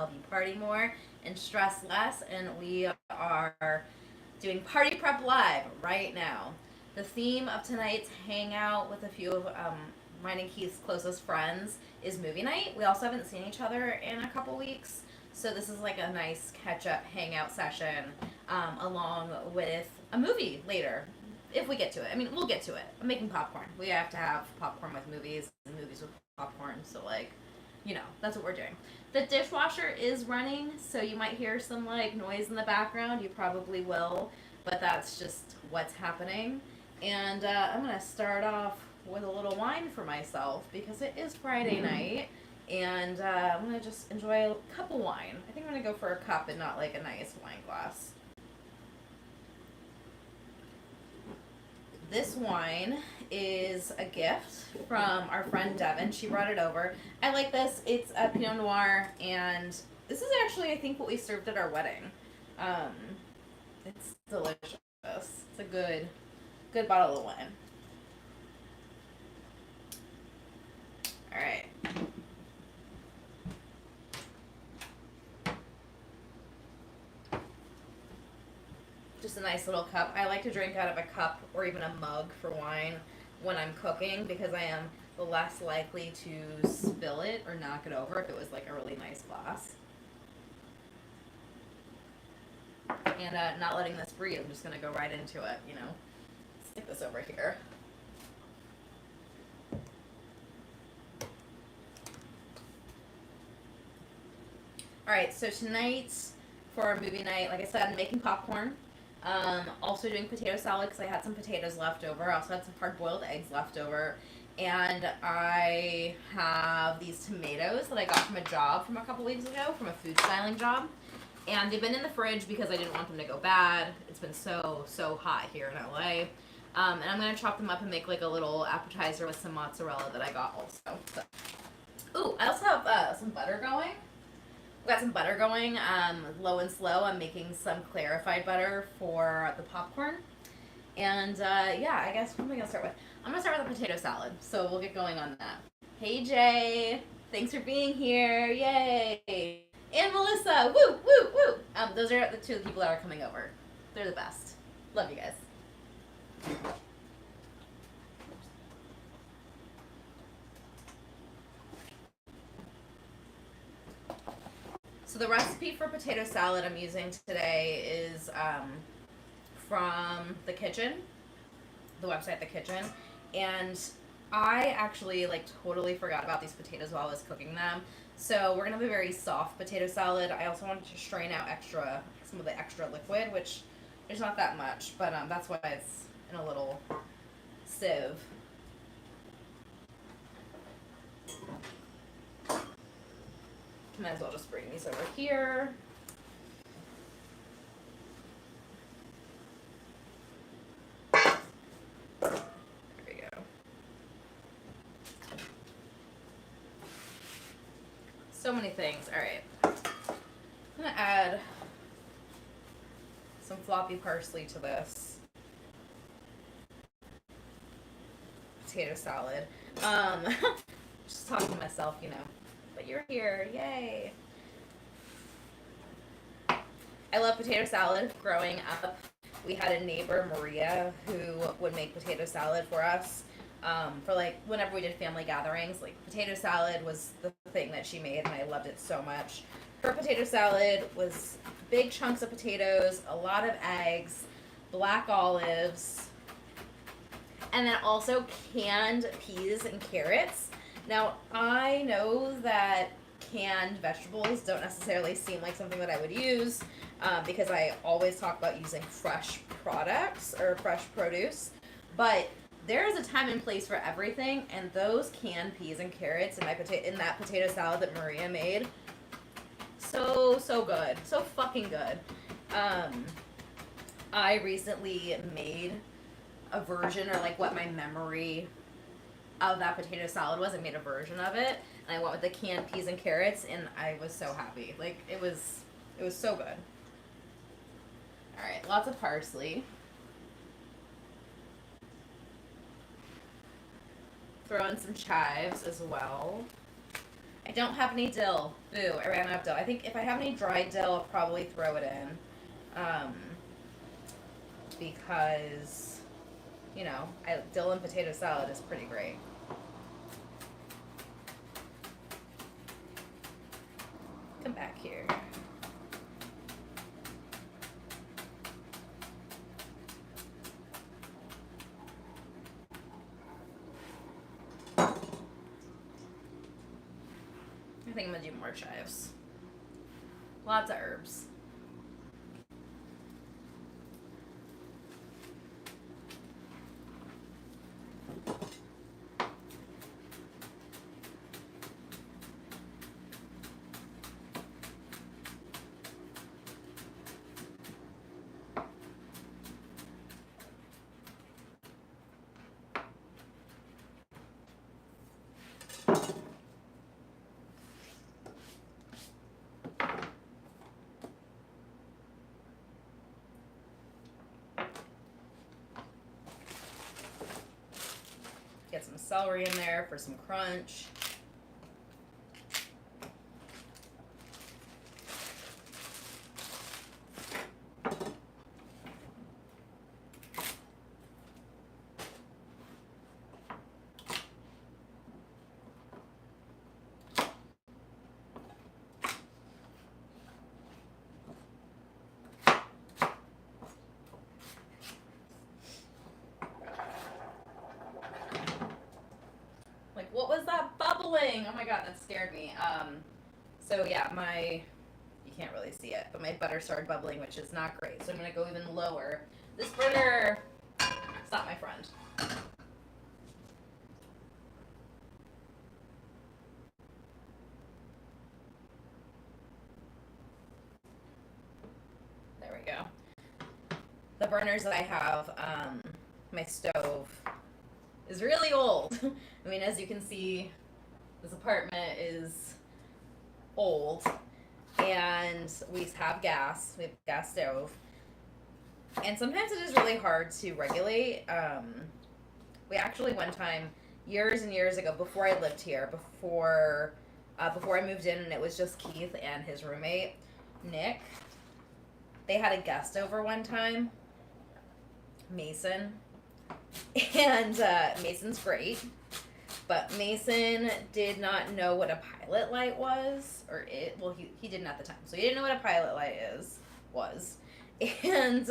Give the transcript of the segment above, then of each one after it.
help you party more and stress less. And we are doing Party Prep Live right now. The theme of tonight's hangout with a few of mine and Keith's closest friends is movie night. We also haven't seen each other in a couple weeks, so this is like a nice catch-up hangout session along with a movie later, if we get to it. I mean, we'll get to it. I'm making popcorn. We have to have popcorn with movies and movies with popcorn, so like, you know, that's what we're doing. The dishwasher is running, so you might hear some like noise in the background. You probably will, but that's just what's happening. And I'm gonna start off with a little wine for myself because it is Friday night, and I'm gonna just enjoy a cup of wine. I think I'm gonna go for a cup and not like a nice wine glass. This wine is a gift from our friend Devin. She brought it over. I like this. It's a Pinot Noir, and this is actually, I think, what we served at our wedding. It's delicious. It's a good bottle of wine. All right. Just a nice little cup. I like to drink out of a cup or even a mug for wine when I'm cooking because I am less likely to spill it or knock it over if it was like a really nice glass. And not letting this breathe, I'm just going to go right into it, you know. Stick this over here. Alright, so tonight for our movie night, like I said, I'm making popcorn. Also doing potato salad because I had some potatoes left over. I also had some hard-boiled eggs left over. And I have these tomatoes that I got from a job from a couple weeks ago, from a food styling job. And they've been in the fridge because I didn't want them to go bad. It's been so hot here in LA. And I'm going to chop them up and make like a little appetizer with some mozzarella that I got also. So. Ooh, I also have some butter going. I've got some butter going, low and slow. I'm making some clarified butter for the popcorn. And yeah, I guess, what am I going to start with? I'm going to start with a potato salad. So we'll get going on that. Hey Jay, thanks for being here. Yay. And Melissa, woo, woo, woo. Those are the two people that are coming over. They're the best. Love you guys. So the recipe for potato salad I'm using today is from The Kitchen, the website The Kitchen, and I actually like totally forgot about these potatoes while I was cooking them. So we're gonna have a very soft potato salad. I also wanted to strain out some of the extra liquid, which there's not that much, but that's why it's in a little sieve. Might as well just bring these over here. There we go. So many things. All right. I'm gonna add some floppy parsley to this potato salad. Just talking to myself, you know. But you're here, yay! I love potato salad. Growing up, we had a neighbor, Maria, who would make potato salad for us. For like whenever we did family gatherings, like potato salad was the thing that she made, and I loved it so much. Her potato salad was big chunks of potatoes, a lot of eggs, black olives, and then also canned peas and carrots. Now, I know that canned vegetables don't necessarily seem like something that I would use because I always talk about using fresh products or fresh produce, but there is a time and place for everything, and those canned peas and carrots in that potato salad that Maria made, so good, so fucking good. I recently made a version, or like what my memory of that potato salad was. I made a version of it, and I went with the canned peas and carrots, and I was so happy. Like it was so good. All right, lots of parsley. Throw in some chives as well. I don't have any dill. Boo, I ran out of dill. I think if I have any dried dill, I'll probably throw it in. Because, you know, dill and potato salad is pretty great. Come back here. I think I'm gonna do more chives. Lots of herbs. Get some celery in there for some crunch. What was that bubbling? Oh my god, that scared me. So yeah, you can't really see it, but my butter started bubbling, which is not great. So I'm gonna go even lower. This burner, it's not my friend. There we go. The burners that I have, my stove is really old. I mean, as you can see, this apartment is old, and we have gas. We have a gas stove, and sometimes it is really hard to regulate. We actually one time, years and years ago, before I lived here, before I moved in, and it was just Keith and his roommate Nick. They had a guest over one time, Mason. And Mason's great, but Mason did not know what a pilot light was, he didn't at the time, so he didn't know what a pilot light was, and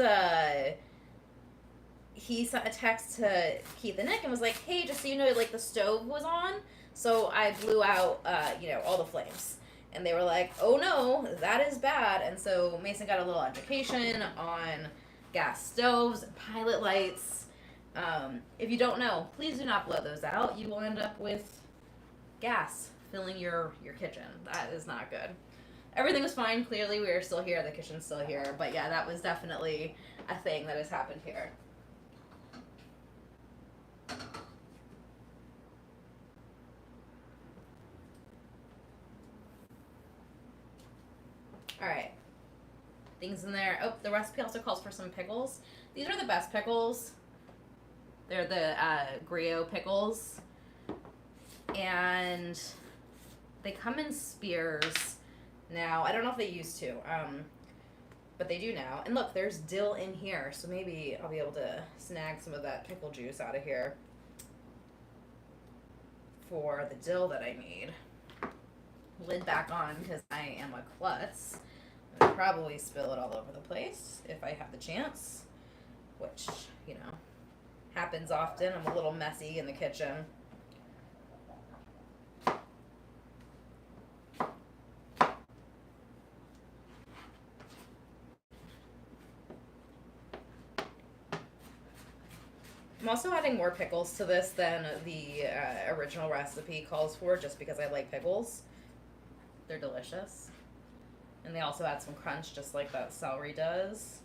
he sent a text to Keith and Nick and was like, hey, just so you know, like, the stove was on, so I blew out, all the flames, and they were like, oh no, that is bad, and so Mason got a little education on gas stoves, pilot lights. If you don't know, please do not blow those out. You will end up with gas filling your kitchen. That is not good. Everything was fine. Clearly, we are still here. The kitchen's still here. But yeah, that was definitely a thing that has happened here. All right. Things in there. Oh, the recipe also calls for some pickles. These are the best pickles. They're the Griot pickles, and they come in spears now. I don't know if they used to, but they do now. And look, there's dill in here, so maybe I'll be able to snag some of that pickle juice out of here for the dill that I need. Lid back on because I am a klutz. I'll probably spill it all over the place if I have the chance, which, happens often. I'm a little messy in the kitchen. I'm also adding more pickles to this than the original recipe calls for, just because I like pickles. They're delicious. And they also add some crunch, just like that celery does.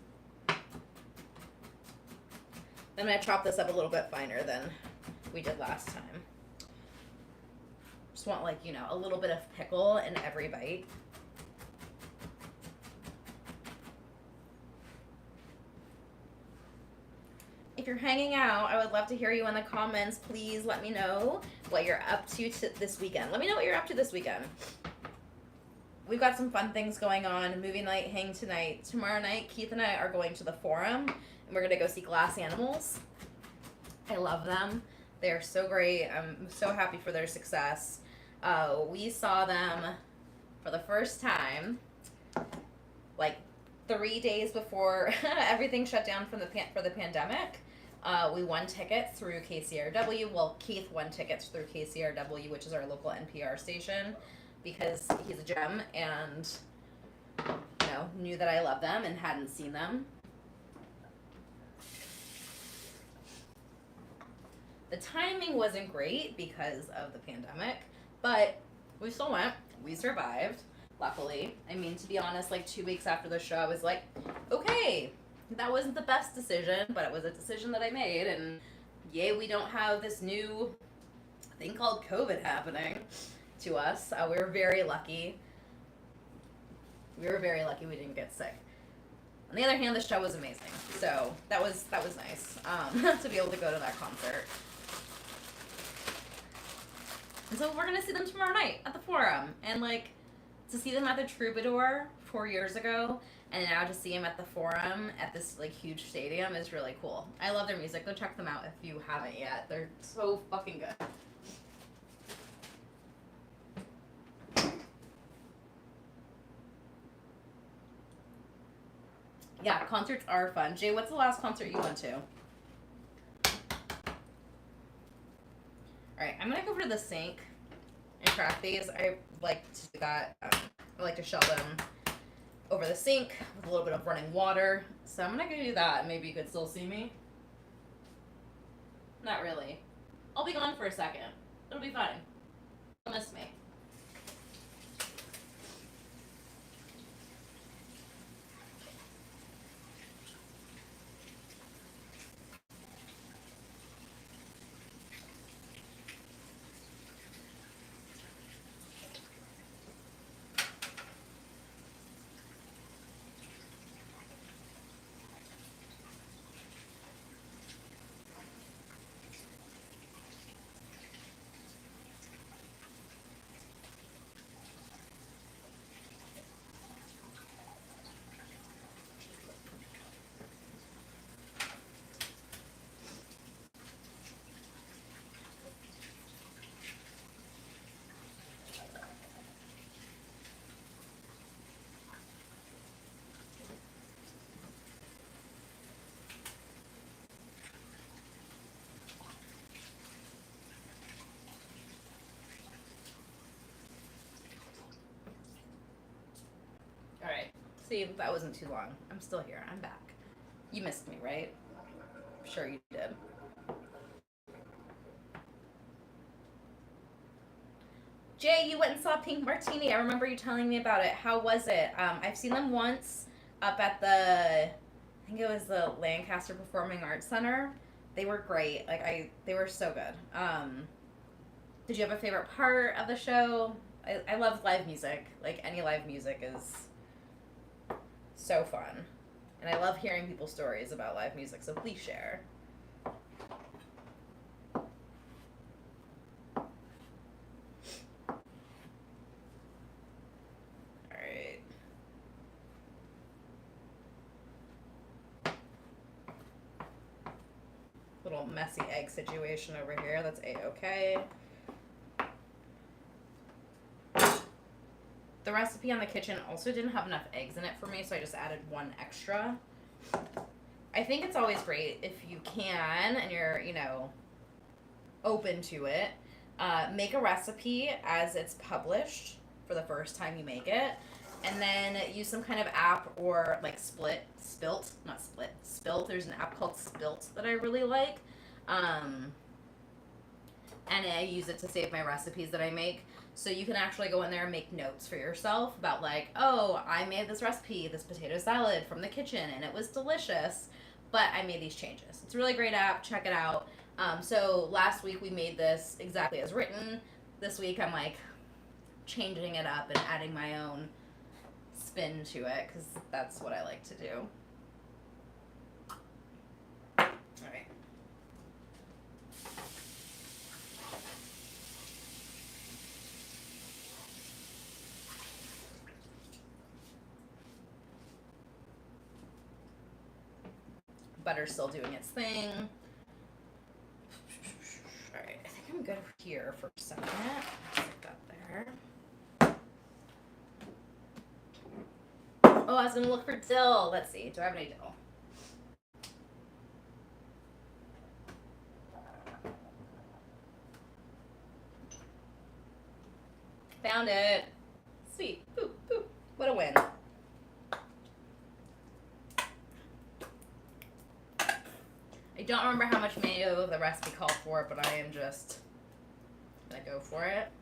I'm going to chop this up a little bit finer than we did last time. Just want, a little bit of pickle in every bite. if you're hanging out, I would love to hear you in the comments. Please let me know what you're up to this weekend. Let me know what you're up to this weekend. We've got some fun things going on. Movie night, hang tonight. Tomorrow night, Keith and I are going to the Forum, and we're going to go see Glass Animals. I love them. They are so great. I'm so happy for their success. We saw them for the first time, like 3 days before everything shut down for the pandemic. We won tickets through KCRW. Well, Keith won tickets through KCRW, which is our local NPR station, because he's a gem and, you know, knew that I love them and hadn't seen them. The timing wasn't great because of the pandemic, but we still went. We survived, luckily. I mean, to be honest, like 2 weeks after the show, I was like, okay, that wasn't the best decision, but it was a decision that I made, and yay, we don't have this new thing called COVID happening to us. We were very lucky. We didn't get sick. On the other hand, the show was amazing, so that was nice to be able to go to that concert. And so we're gonna see them tomorrow night at the Forum, and like to see them at the Troubadour 4 years ago, and now to see them at the Forum at this like huge stadium is really cool. I love their music. Go check them out if you haven't yet. They're so fucking good. Yeah, concerts are fun. Jay, what's the last concert you went to? Alright, I'm gonna go over to the sink and crack these. I like to shell them over the sink with a little bit of running water. So I'm gonna go do that. Maybe you could still see me. Not really. I'll be gone for a second. It'll be fine. Don't miss me. Alright. See, that wasn't too long. I'm still here. I'm back. You missed me, right? I'm sure you did. Jay, you went and saw Pink Martini. I remember you telling me about it. How was it? I've seen them once up at I think it was the Lancaster Performing Arts Center. They were great. They were so good. Did you have a favorite part of the show? I love live music. Like, any live music is so fun. And I love hearing people's stories about live music, so please share. Alright. Little messy egg situation over here. That's A-okay. The recipe on the kitchen also didn't have enough eggs in it for me, so I just added one extra. I think it's always great if you can, and you're, you know, open to it, make a recipe as it's published for the first time you make it, and then use some kind of app or like Spilt. There's an app called Spilt that I really like, and I use it to save my recipes that I make. So you can actually go in there and make notes for yourself about like, oh, I made this recipe, this potato salad from the kitchen, and it was delicious, but I made these changes. It's a really great app. Check it out. So last week we made this exactly as written. This week I'm like changing it up and adding my own spin to it because that's what I like to do. All right. butter's still doing its thing. Alright, I think I'm good here for a second. Stick that there. Oh, I was gonna look for dill. Let's see. Do I have any dill? Found it. Sweet. Boop, boop. What a win. I don't remember how much mayo the recipe called for, but I am just gonna go for it.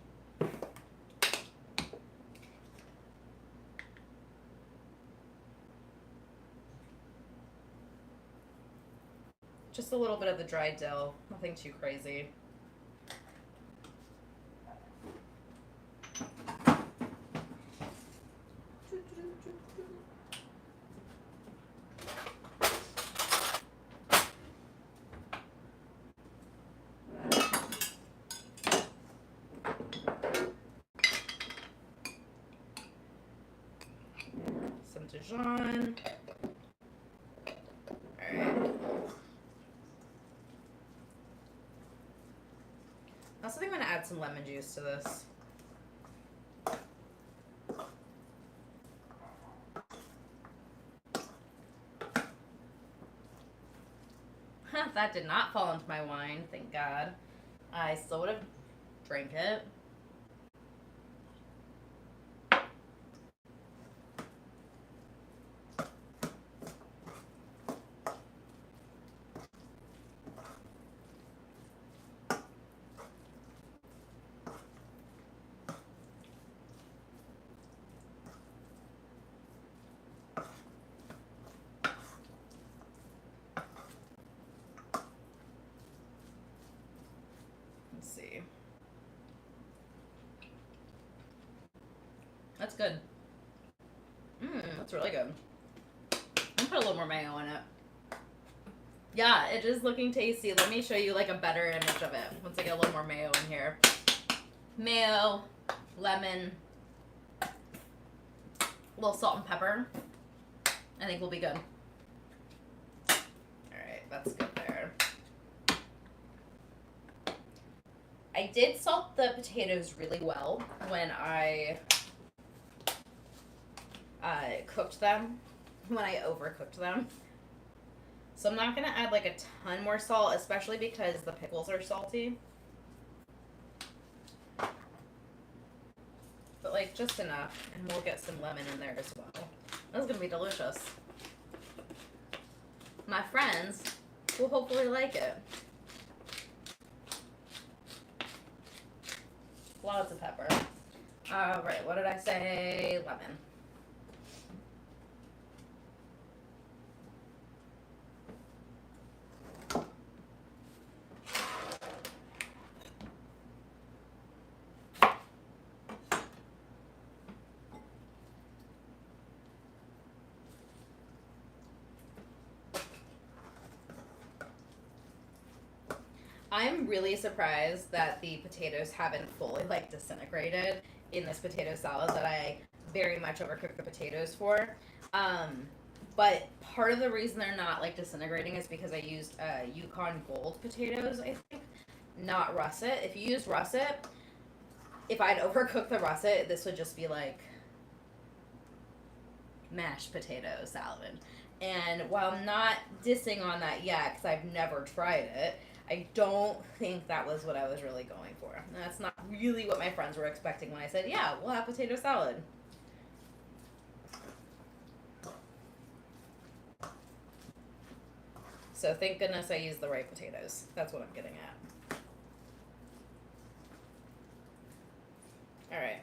Just a little bit of the dried dill, nothing too crazy. Some Dijon. I also think I'm going to add some lemon juice to this. That did not fall into my wine, thank God. I still would have drank it. Let's see. That's good. That's really good. I'm gonna put a little more mayo in it. Yeah, it is looking tasty. Let me show you like a better image of it. Once I get a little more mayo in here. Mayo, lemon, a little salt and pepper. I think we'll be good. Alright, that's good there. I did salt the potatoes really well when I cooked them, when I overcooked them. So I'm not going to add like a ton more salt, especially because the pickles are salty. But like just enough, and we'll get some lemon in there as well. This is going to be delicious. My friends will hopefully like it. Lots of pepper. Alright, what did I say? Lemon. I'm really surprised that the potatoes haven't fully like disintegrated in this potato salad that I very much overcooked the potatoes for. But part of the reason they're not like disintegrating is because I used Yukon Gold potatoes, I think, not russet. If you use russet, if I'd overcooked the russet, this would just be like mashed potato salad. And while I'm not dissing on that yet, because I've never tried it, I don't think that was what I was really going for. And that's not really what my friends were expecting when I said, yeah, we'll have potato salad. So thank goodness I used the right potatoes. That's what I'm getting at. Alright.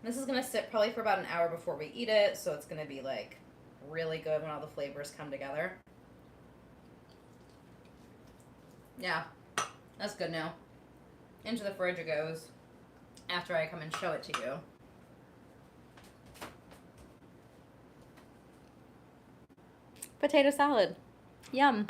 This is going to sit probably for about an hour before we eat it, so it's going to be like really good when all the flavors come together. Yeah, that's good now. Into the fridge it goes after I come and show it to you. Potato salad. Yum.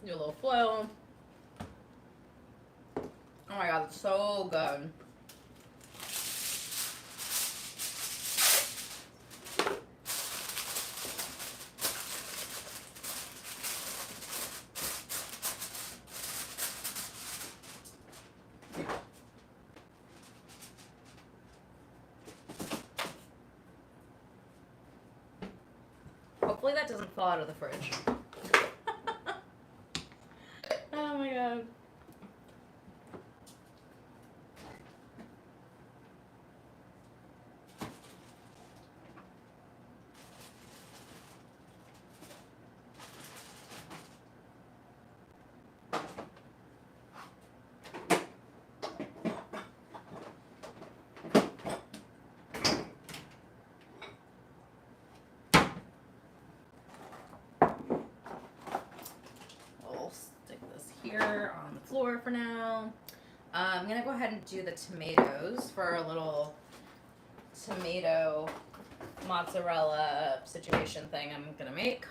Do a little flow. Oh my god, it's so good. Hopefully that doesn't fall out of the fridge. Oh my god. We'll stick this here on the floor for now. I'm gonna go ahead and do the tomatoes for a little tomato mozzarella situation thing I'm gonna make.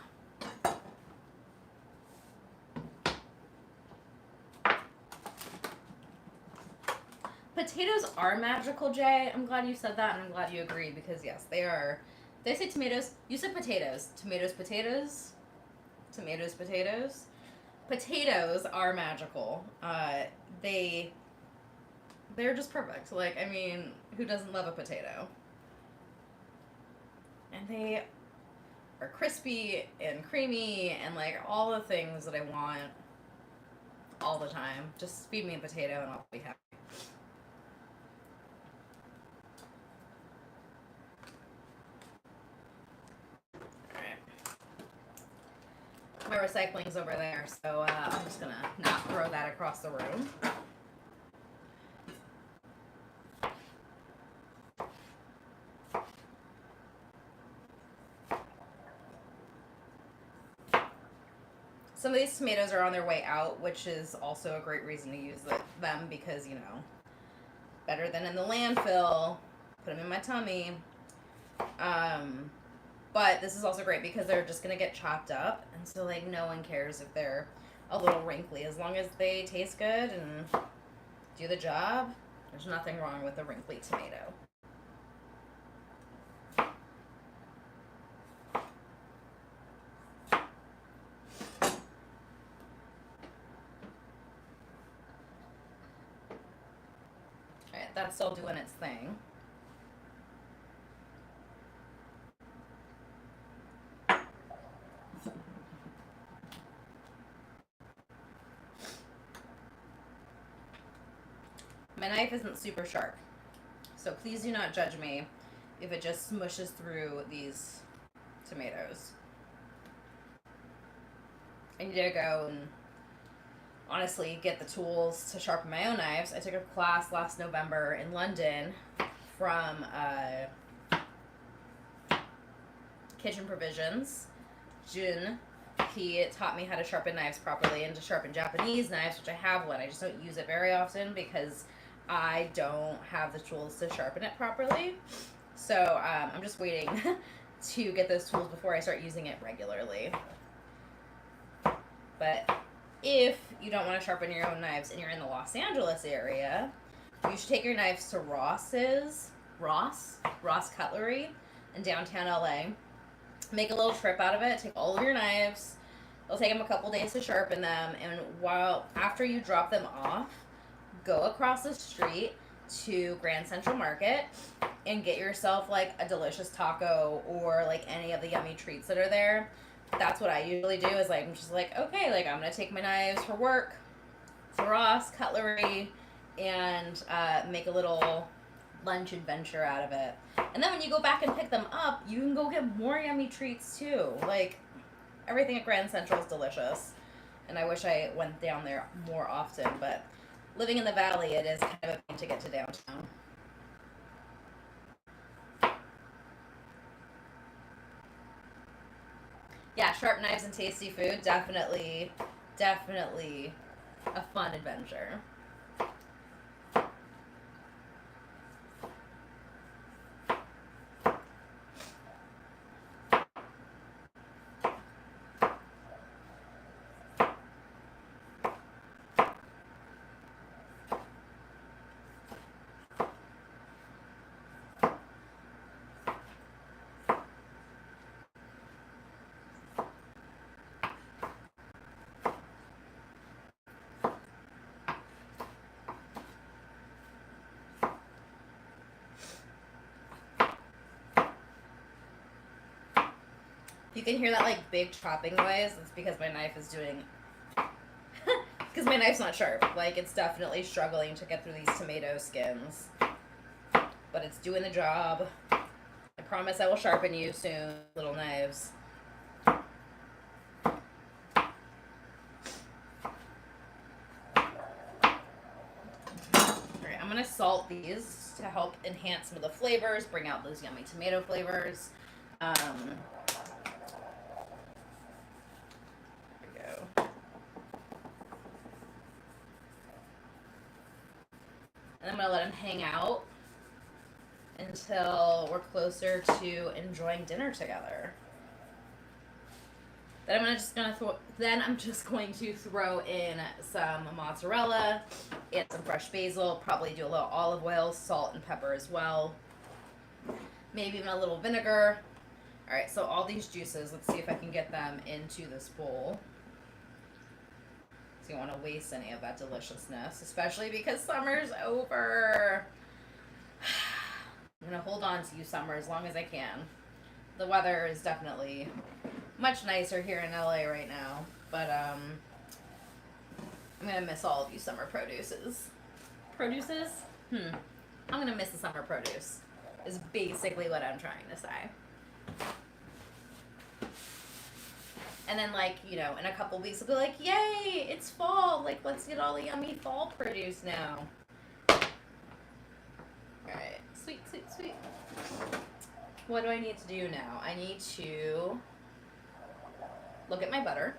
Potatoes are magical, Jay. I'm glad you said that, and I'm glad you agree, because yes, they are. Did I say tomatoes? You said potatoes. Tomatoes, potatoes. Tomatoes, potatoes. Potatoes are magical. They're just perfect. Like, I mean, who doesn't love a potato? And they are crispy and creamy and like all the things that I want all the time. Just feed me a potato and I'll be happy. My recycling's over there, so I'm just gonna not throw that across the room. Some of these tomatoes are on their way out, which is also a great reason to use them, because, you know, better than in the landfill. Put them in my tummy. But this is also great because they're just going to get chopped up. And so, like, no one cares if they're a little wrinkly. As long as they taste good and do the job, there's nothing wrong with a wrinkly tomato. Alright, that's still doing its thing. My knife isn't super sharp, so please do not judge me if it just smushes through these tomatoes. I need to go and honestly get the tools to sharpen my own knives. I took a class last November in London from Kitchen Provisions. Jun, he taught me how to sharpen knives properly and to sharpen Japanese knives, which I have one. I just don't use it very often because I don't have the tools to sharpen it properly. So I'm just waiting to get those tools before I start using it regularly. But if you don't want to sharpen your own knives and you're in the Los Angeles area, you should take your knives to Ross Cutlery in downtown LA. Make a little trip out of it. Take all of your knives. It'll take them a couple days to sharpen them. And after you drop them off, go across the street to Grand Central Market and get yourself like a delicious taco or like any of the yummy treats that are there. That's what I usually do, is like, I'm just like, okay, like I'm gonna take my knives for work to Ross Cutlery and make a little lunch adventure out of it. And then when you go back and pick them up, you can go get more yummy treats too. Like, everything at Grand Central is delicious, and I wish I went down there more often, but living in the valley, it is kind of a pain to get to downtown. Yeah, sharp knives and tasty food, definitely a fun adventure. If you can hear that like big chopping noise, it's because my knife is doing because my knife's not sharp. Like, it's definitely struggling to get through these tomato skins. But it's doing the job. I promise I will sharpen you soon, little knives. Alright, I'm going to salt these to help enhance some of the flavors, bring out those yummy tomato flavors. There we go. And I'm going to let them hang out until we're closer to enjoying dinner together. Then I'm just going to throw in some mozzarella, add some fresh basil, probably do a little olive oil, salt and pepper as well. Maybe even a little vinegar. All right, so all these juices, let's see if I can get them into this bowl. So you don't want to waste any of that deliciousness, especially because summer's over. I'm going to hold on to you, summer, as long as I can. The weather is definitely much nicer here in LA right now, but I'm going to miss all of you summer produces. Produces? I'm going to miss the summer produce, is basically what I'm trying to say. And then, like, you know, in a couple weeks, I'll be like, yay, it's fall. Like, let's get all the yummy fall produce now. Alright, sweet, sweet, sweet. What do I need to do now? I need to look at my butter.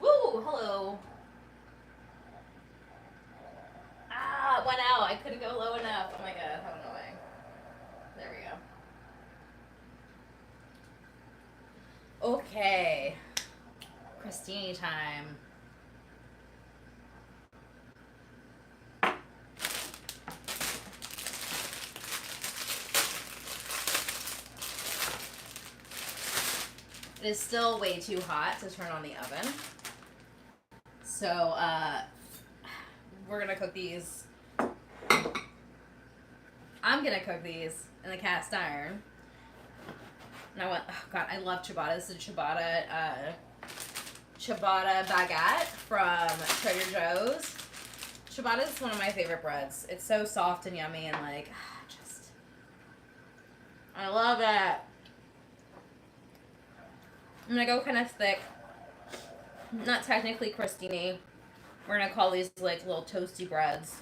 Woo, hello. Ah, it went out. I couldn't go low enough. Oh my god, how annoying. There we go. Okay, Christine time. It is still way too hot to turn on the oven. So, we're gonna cook these. I'm gonna cook these in the cast iron. And I went, oh god, I love ciabatta. This is a ciabatta baguette from Trader Joe's. Ciabatta is one of my favorite breads. It's so soft and yummy and like, I love it. I'm gonna go kind of thick. Not technically crostini. We're gonna call these like little toasty breads.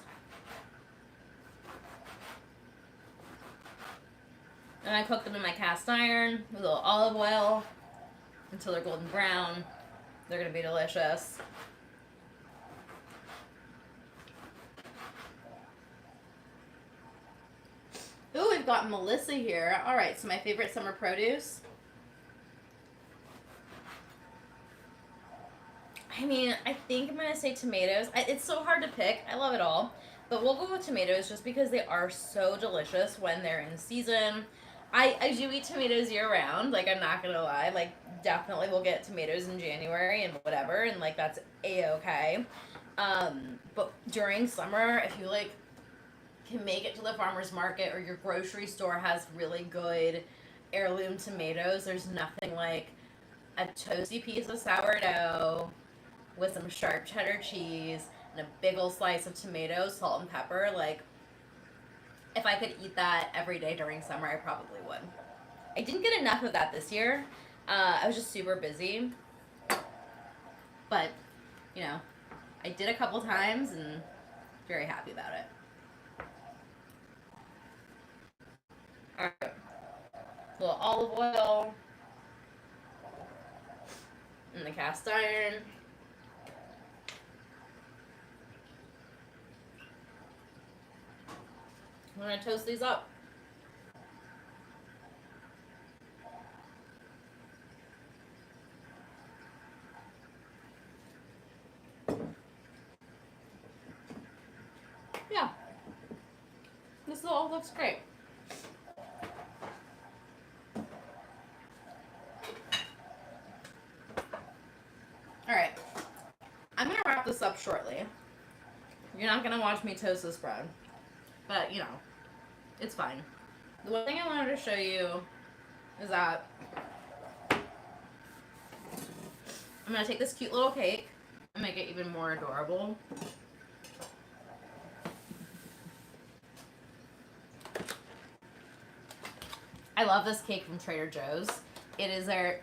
And I cook them in my cast iron with a little olive oil until they're golden brown. They're gonna be delicious. Ooh, we've got Melissa here. All right, so my favorite summer produce. I mean, I think I'm gonna say tomatoes. It's so hard to pick. I love it all. But we'll go with tomatoes just because they are so delicious when they're in season. I do eat tomatoes year round, like I'm not gonna lie, like definitely we'll get tomatoes in January and whatever, and like that's a-okay. But during summer, if you like can make it to the farmer's market or your grocery store has really good heirloom tomatoes, there's nothing like a toasty piece of sourdough with some sharp cheddar cheese and a big old slice of tomatoes, salt and pepper. Like, if I could eat that every day during summer, I probably would. I didn't get enough of that this year. I was just super busy. But, you know, I did a couple times and very happy about it. Alright. A little olive oil in the cast iron. I'm going to toast these up. Yeah. This all looks great. Alright. up shortly. You're not gonna watch me toast this bread, but you know, it's fine. The one thing I wanted to show you is that I'm gonna take this cute little cake and make it even more adorable. I love this cake from Trader Joe's. It is their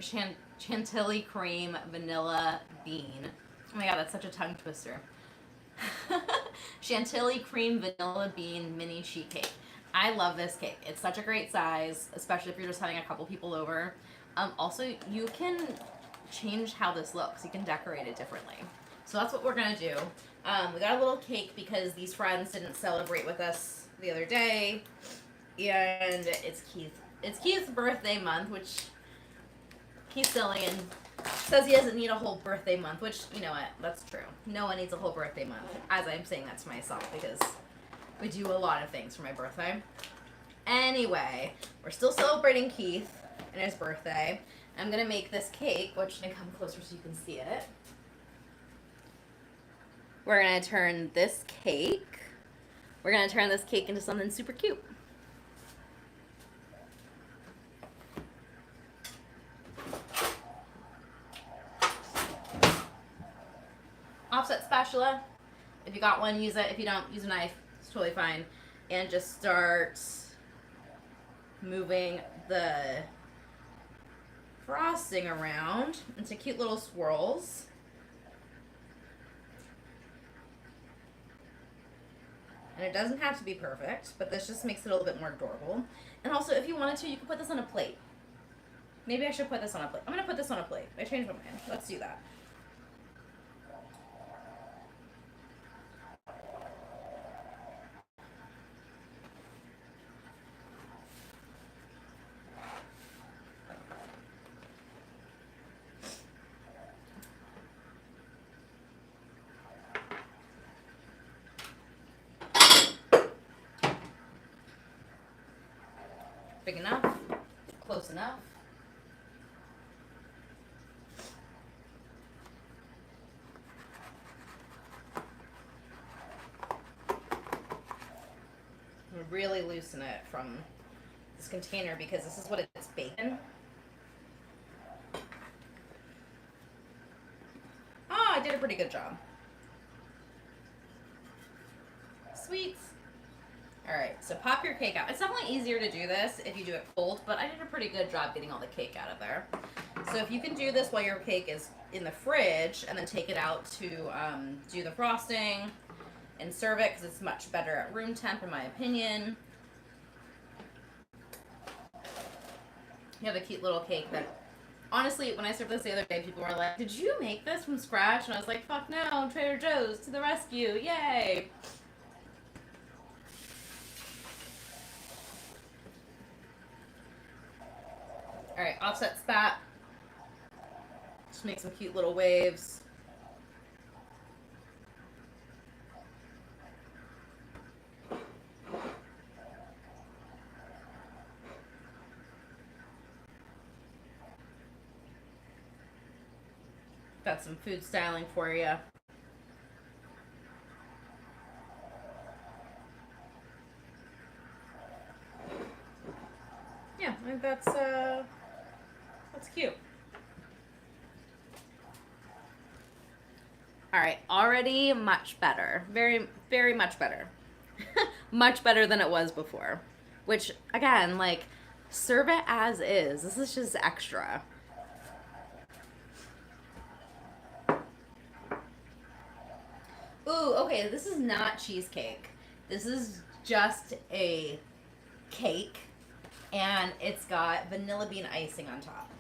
chantilly cream vanilla bean. Oh my god, that's such a tongue twister. Chantilly cream vanilla bean mini sheet cake. I love this cake. It's such a great size, especially if you're just having a couple people over. Also, you can change how this looks. You can decorate it differently. So that's what we're gonna do. We got a little cake because these friends didn't celebrate with us the other day, and it's Keith's birthday month, which he's silly and says he doesn't need a whole birthday month, which, you know what, that's true. No one needs a whole birthday month, as I'm saying that to myself, because we do a lot of things for my birthday. Anyway, we're still celebrating Keith and his birthday. I'm going to make this cake, which can come closer so you can see it. We're going to turn this cake into something super cute. Offset spatula. If you got one, use it. If you don't, use a knife. It's totally fine. And just start moving the frosting around into cute little swirls. And it doesn't have to be perfect, but this just makes it a little bit more adorable. And also, if you wanted to, you could put this on a plate. Maybe I should put this on a plate. I'm going to put this on a plate. I changed my mind. Let's do that. Big enough? Close enough? Really loosen it from this container because this is what it's baked in. Oh, I did a pretty good job. Sweet. Alright, so pop your cake out. It's definitely easier to do this if you do it cold, but I did a pretty good job getting all the cake out of there. So if you can do this while your cake is in the fridge and then take it out to do the frosting and serve it, because it's much better at room temp in my opinion. You have a cute little cake that, honestly, when I served this the other day, people were like, did you make this from scratch? And I was like, fuck no, Trader Joe's to the rescue, yay! Alright, offset spat. Just make some cute little waves. Got some food styling for you. Yeah, I think that's cute. All right, already much better. Very, very much better. Much better than it was before. Which, again, like, serve it as is. This is just extra. Ooh, okay, this is not cheesecake. This is just a cake, and it's got vanilla bean icing on top.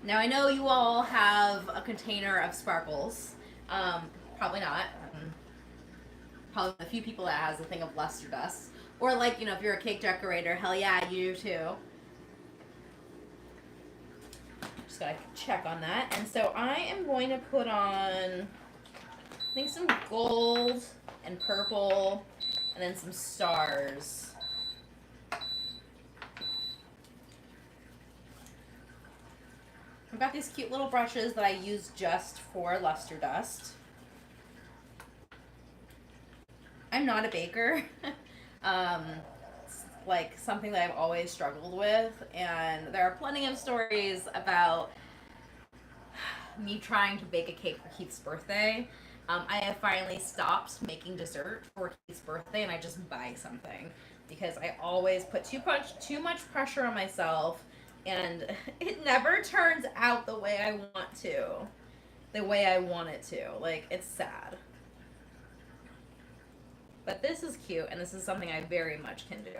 Now, I know you all have a container of sparkles. Probably not. Probably a few people that has a thing of luster dust. Or, like, you know, if you're a cake decorator, hell yeah, you do too. Just gotta check on that. And so I am going to put on, I think, some gold and purple, and then some stars. I've got these cute little brushes that I use just for luster dust. I'm not a baker. It's like something that I've always struggled with, and there are plenty of stories about me trying to bake a cake for Keith's birthday. I have finally stopped making dessert for Keith's birthday, and I just buy something because I always put too much pressure on myself, and it never turns out the way I want to, the way I want it to. Like, it's sad. But this is cute, and this is something I very much can do.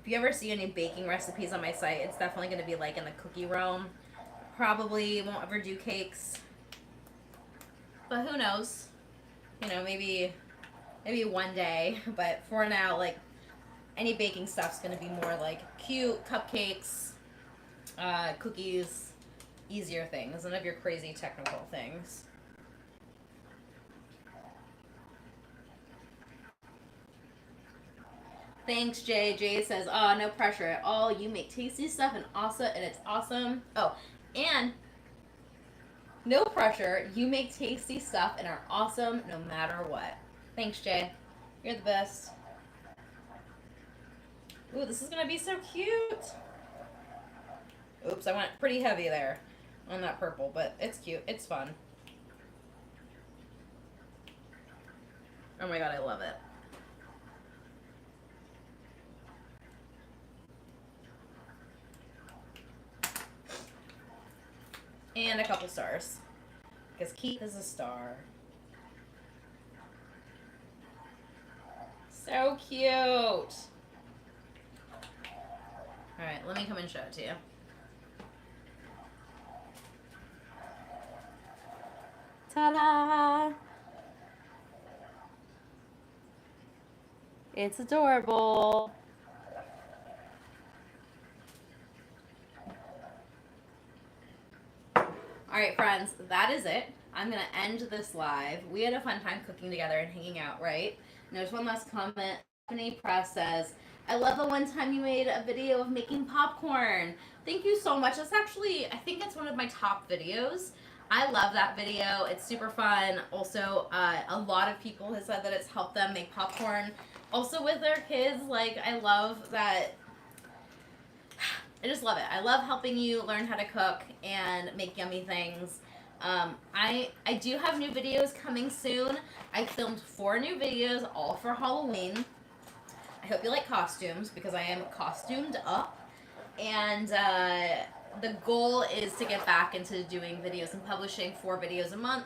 If you ever see any baking recipes on my site, it's definitely going to be like in the cookie realm. Probably won't ever do cakes, but who knows? You know, maybe one day. But for now, like, any baking stuff's going to be more like cute cupcakes, cookies, easier things, none of your crazy technical things. Thanks, Jay. Jay says, "Oh, no pressure at all. You make tasty stuff and it's awesome." Oh, and no pressure. You make tasty stuff and are awesome no matter what. Thanks, Jay. You're the best. Ooh, this is gonna be so cute. Oops, I went pretty heavy there on that purple, but it's cute. It's fun. Oh my god, I love it. And a couple stars. Because Keith is a star. So cute. Alright, let me come and show it to you. Ta-da! It's adorable. Alright, friends, that is it. I'm going to end this live. We had a fun time cooking together and hanging out, right? And there's one last comment. Stephanie Press says, "I love the one time you made a video of making popcorn." Thank you so much. That's actually, I think it's one of my top videos. I love that video. It's super fun. Also, a lot of people have said that it's helped them make popcorn. Also with their kids, like, I love that. I just love it. I love helping you learn how to cook and make yummy things. I do have new videos coming soon. I filmed 4 new videos, all for Halloween. I hope you like costumes because I am costumed up. And the goal is to get back into doing videos and publishing 4 videos a month.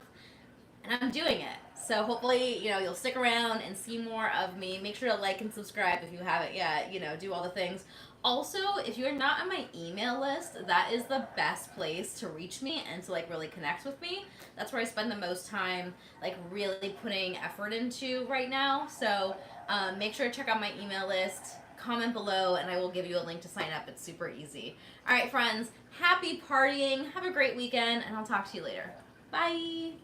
And I'm doing it. So hopefully, you know, you'll stick around and see more of me. Make sure to like and subscribe if you haven't yet. You know, do all the things. Also, if you're not on my email list, that is the best place to reach me and to, like, really connect with me. That's where I spend the most time, like, really putting effort into right now. So make sure to check out my email list. Comment below, and I will give you a link to sign up. It's super easy. All right, friends, happy partying. Have a great weekend, and I'll talk to you later. Bye.